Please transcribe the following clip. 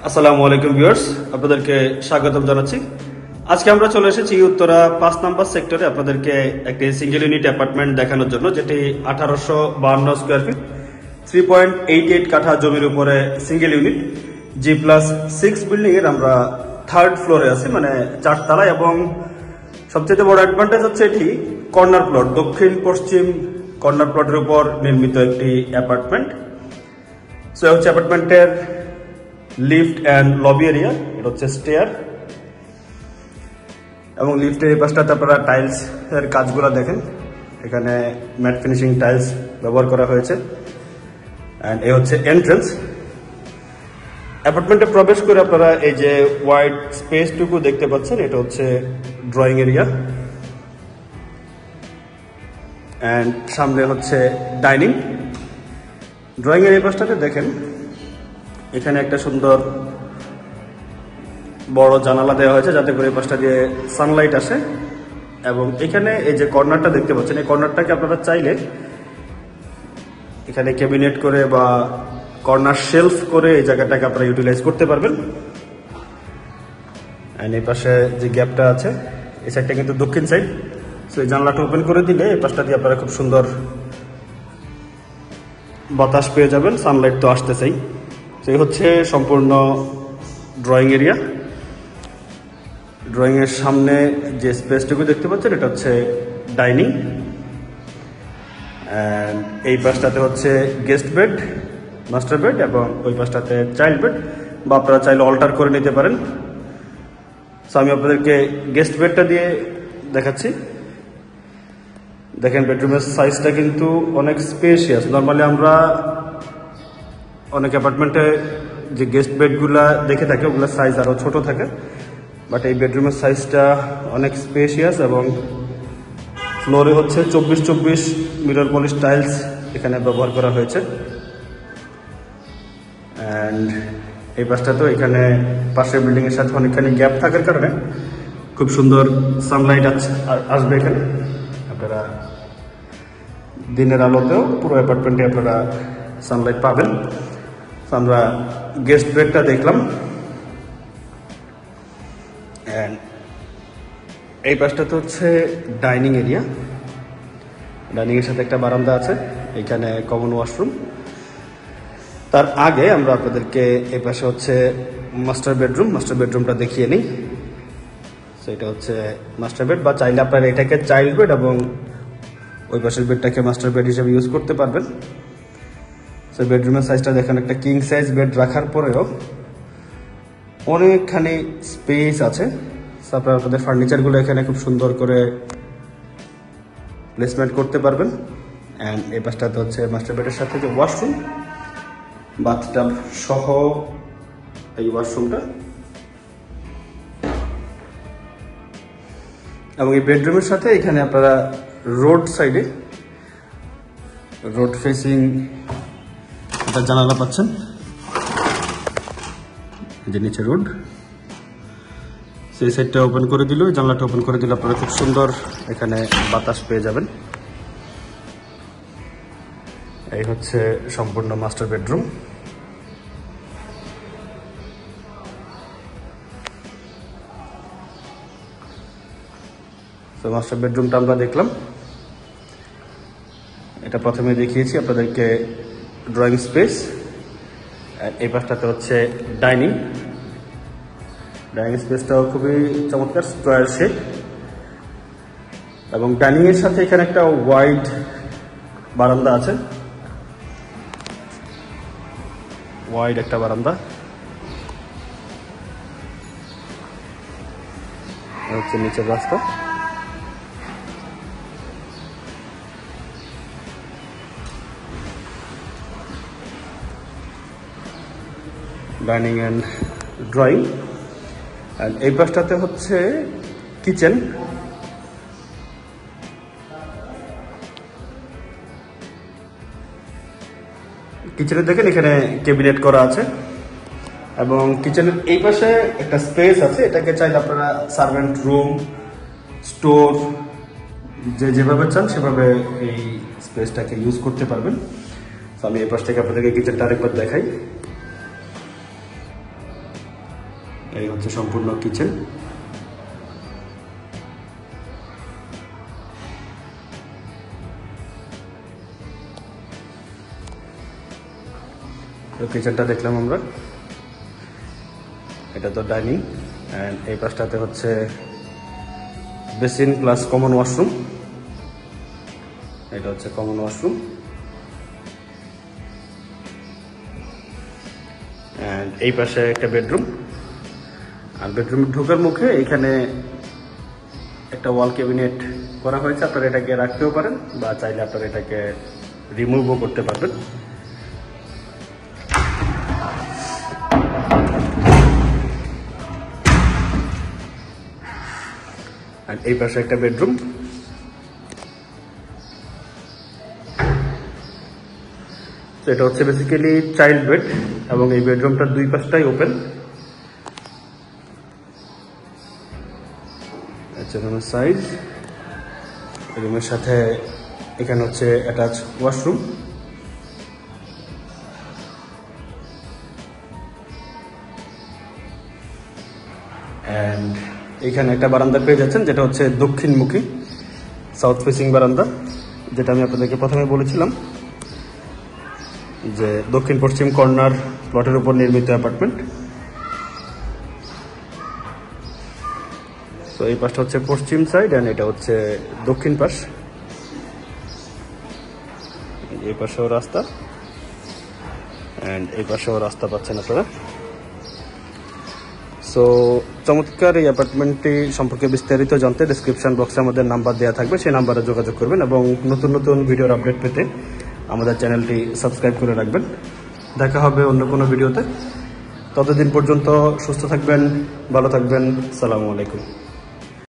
আসসালামু আলাইকুম ভিউয়ার্স, আপনাদেরকে স্বাগতম জানাচ্ছি। আজকে আমরা চলে এসেছি উত্তরা ৫ নম্বর সেক্টরে আপনাদেরকে একটি সিঙ্গেল ইউনিট অ্যাপার্টমেন্ট দেখানোর জন্য, যেটি 1852 স্কোয়ার ফিট 3.88 কাঠা জমির উপরে সিঙ্গেল ইউনিট G+6 বিল্ডিং এর আমরা থার্ড ফ্লোরে আছি, মানে 4 তলায়। এবং সবচেয়ে বড় অ্যাডভান্টেজ হচ্ছে এটি কর্নার প্লট, দক্ষিণ পশ্চিম কর্নার প্লটের উপর নির্মিত একটি অ্যাপার্টমেন্ট। সো হচ্ছে অ্যাপার্টমেন্টের লিফট অ্যান্ড লবি এরিয়া, এটা হচ্ছে স্টেয়ার, এবং লিফটের এই পাশটাতে আপনারা টাইলস এর কাজগুলো দেখেন, এখানে ম্যাট ফিনিশিং টাইলস ব্যবহার করা হয়েছে। অ্যান্ড এই হচ্ছে এন্ট্রেন্স। অ্যাপার্টমেন্টে প্রবেশ করে আপনারা এই যে ওয়াইড স্পেসটুকু দেখতে পাচ্ছেন, এটা হচ্ছে ড্রয়িং এরিয়া, অ্যান্ড সামনে হচ্ছে ডাইনিং। ড্রয়িং এর এই পাশটাতে দেখেন, এখানে একটা সুন্দর বড় জানালা দেওয়া হয়েছে যাতে করে এই পাশটা দিয়ে সানলাইট আসে। এবং এখানে এই যে কর্নারটা দেখতে পাচ্ছেন, এই কর্নারটাকে আপনারা চাইলে এখানে ক্যাবিনেট করে বা কর্নার শেলফ করে এই জায়গাটাকে আপনারা ইউটিলাইজ করতে পারবেন। অ্যান্ড এই পাশে যে গ্যাপটা আছে, এই সাইডটা কিন্তু দক্ষিণ সাইড। সো এই জানলাটা ওপেন করে দিলে এই পাশটা দিয়ে আপনারা খুব সুন্দর বাতাস পেয়ে যাবেন, সানলাইট তো আসতেছেই। তো এই হচ্ছে সম্পূর্ণ ড্রয়িং এরিয়া। ড্রয়িং এর সামনে যে স্পেসটুকু দেখতে পাচ্ছেন, এটা হচ্ছে ডাইনিং। অ্যান্ড এই পাশটাতে হচ্ছে গেস্ট বেড, মাস্টার বেড, এবং ওই পাশটাতে চাইল্ড বেড, বা আপনারা চাইলে অল্টার করে নিতে পারেন। সো আমি আপনাদেরকে গেস্ট বেডটা দিয়ে দেখাচ্ছি। দেখেন বেডরুমের সাইজটা কিন্তু অনেক স্পেশিয়াস। নর্মালি আমরা অনেক অ্যাপার্টমেন্টে যে গেস্ট বেডগুলা দেখে থাকি, ওগুলোর সাইজ আরও ছোট থাকে, বাট এই বেডরুমের সাইজটা অনেক স্পেশিয়াস। এবং ফ্লোরে হচ্ছে 24x24 মিরর পলিশ টাইলস এখানে ব্যবহার করা হয়েছে। অ্যান্ড এই পাশটা তো এখানে পাশের বিল্ডিংয়ের সাথে অনেকখানি গ্যাপ থাকার কারণে খুব সুন্দর সানলাইট আসবে এখানে। আপনারা দিনের আলোতেও পুরো অ্যাপার্টমেন্টে আপনারা সানলাইট পাবেন। আমরা গেস্ট বেডটা দেখলাম। অ্যান্ড এই পাশটাতে হচ্ছে ডাইনিং এরিয়া। ডাইনিংয়ের সাথে একটা বারান্দা আছে, এখানে কমন ওয়াশরুম। তার আগে আমরা আপনাদেরকে এই পাশে হচ্ছে মাস্টার বেডরুমটা দেখিয়ে নিই। সো এটা হচ্ছে মাস্টার বেড, বা চাইলে আপনারা এটাকে চাইল্ড বেড এবং ওই পাশের বেডটাকে মাস্টার বেড হিসেবে ইউজ করতে পারবেন। সো বেডরুমের সাইজটা দেখেন, একটা কিং সাইজ বেড রাখার পরেও অনেকখানি স্পেস আছে। সো আপনারা আপনাদের ফার্নিচারগুলো এখানে খুব সুন্দর করে প্লেসমেন্ট করতে পারবেন। অ্যান্ড এই পাশটাতে হচ্ছে মাস্টার বেডের সাথে যে ওয়াশরুম, বাথটাব সহ এই ওয়াশরুমটা। এবং এই বেডরুমের সাথে এখানে আপনারা রোড সাইডে, রোড ফেসিং একটা জানালা পাচ্ছেন, যে নিচে রোড। সেই সাইডটা ওপেন করে দিল, জানলাটা ওপেন করে দিলে আপনারা খুব সুন্দর এখানে বাতাস পেয়ে যাবেন। এই হচ্ছে সম্পূর্ণ মাস্টার বেডরুম। তো মাস্টার বেডরুমটা আমরা দেখলাম। এটা প্রথমে দেখিয়েছি আপনাদেরকে ড্রয়িং স্পেস। এই পাশটাতে হচ্ছে ডাইনিং স্পেসটাও খুবই চমৎকার, স্কোয়ার শেপ। এবং ডাইনিং এর সাথে এখানে একটা ওয়াইড বারান্দা আছে, ওয়াইড একটা বারান্দা। হচ্ছে নিচের রাস্তা। Dining and drawing. অ্যান্ড এই পাশটাতে হচ্ছে কিচেন। কিচেনে দেখেন এখানে ক্যাবিনেট করা আছে, এবং কিচেনের এই পাশে একটা স্পেস আছে, এটাকে চাইলে আপনারা সার্ভেন্ট রুম, স্টোর, যেভাবে চান সেভাবে এই স্পেসটাকে ইউজ করতে পারবেন। তো আমি এই পাশ থেকে আপনাদেরকে কিচেনটা আরেকবার দেখাই। এই হচ্ছে সম্পূর্ণ কিচেন। তো কিচেনটা দেখলাম আমরা, এটা তো ডাইনিং, অ্যান্ড এই পাশটাতে হচ্ছে বেসিন প্লাস কমন ওয়াশরুম। এটা হচ্ছে কমন ওয়াশরুম, অ্যান্ড এই পাশে একটা বেডরুম। আর বেডরুমে ঢোকার মুখে এখানে একটা ওয়াল ক্যাবিনেট করা হয়েছে, আপনারা এটাকে রাখতেও পারেন বা চাইলে আপনারা এটাকে রিমুভও করতে পারবেন। আর এই পাশে একটা বেডরুম, তো এটা হচ্ছে বেসিক্যালি চাইল্ড বেড এবং এই বেডরুমটার দুই পাশটাই ওপেন। আচ্ছা, রুমের সাইজ, রুমের সাথে এখানে হচ্ছে অ্যাটাচ ওয়াশরুম, অ্যান্ড এখানে একটা বারান্দা পেয়ে যাচ্ছেন যেটা হচ্ছে দক্ষিণমুখী, সাউথ ফেসিং বারান্দা, যেটা আমি আপনাদেরকে প্রথমে বলেছিলাম যে দক্ষিণ পশ্চিম কর্নার প্লটের উপর নির্মিত অ্যাপার্টমেন্ট। তো এই পাশটা হচ্ছে পশ্চিম সাইড অ্যান্ড এটা হচ্ছে দক্ষিণ পাশ। এই পাশেও রাস্তা অ্যান্ড এই পাশেও রাস্তা পাচ্ছেন আপনারা। সো চমৎকার এই অ্যাপার্টমেন্টটি সম্পর্কে বিস্তারিত জানতে ডেসক্রিপশন বক্সে আমাদের নাম্বার দেওয়া থাকবে, সেই নাম্বারে যোগাযোগ করবেন এবং নতুন নতুন ভিডিওর আপডেট পেতে আমাদের চ্যানেলটি সাবস্ক্রাইব করে রাখবেন। দেখা হবে অন্য কোনো ভিডিওতে, ততদিন পর্যন্ত সুস্থ থাকবেন, ভালো থাকবেন। আসসালামু আলাইকুম।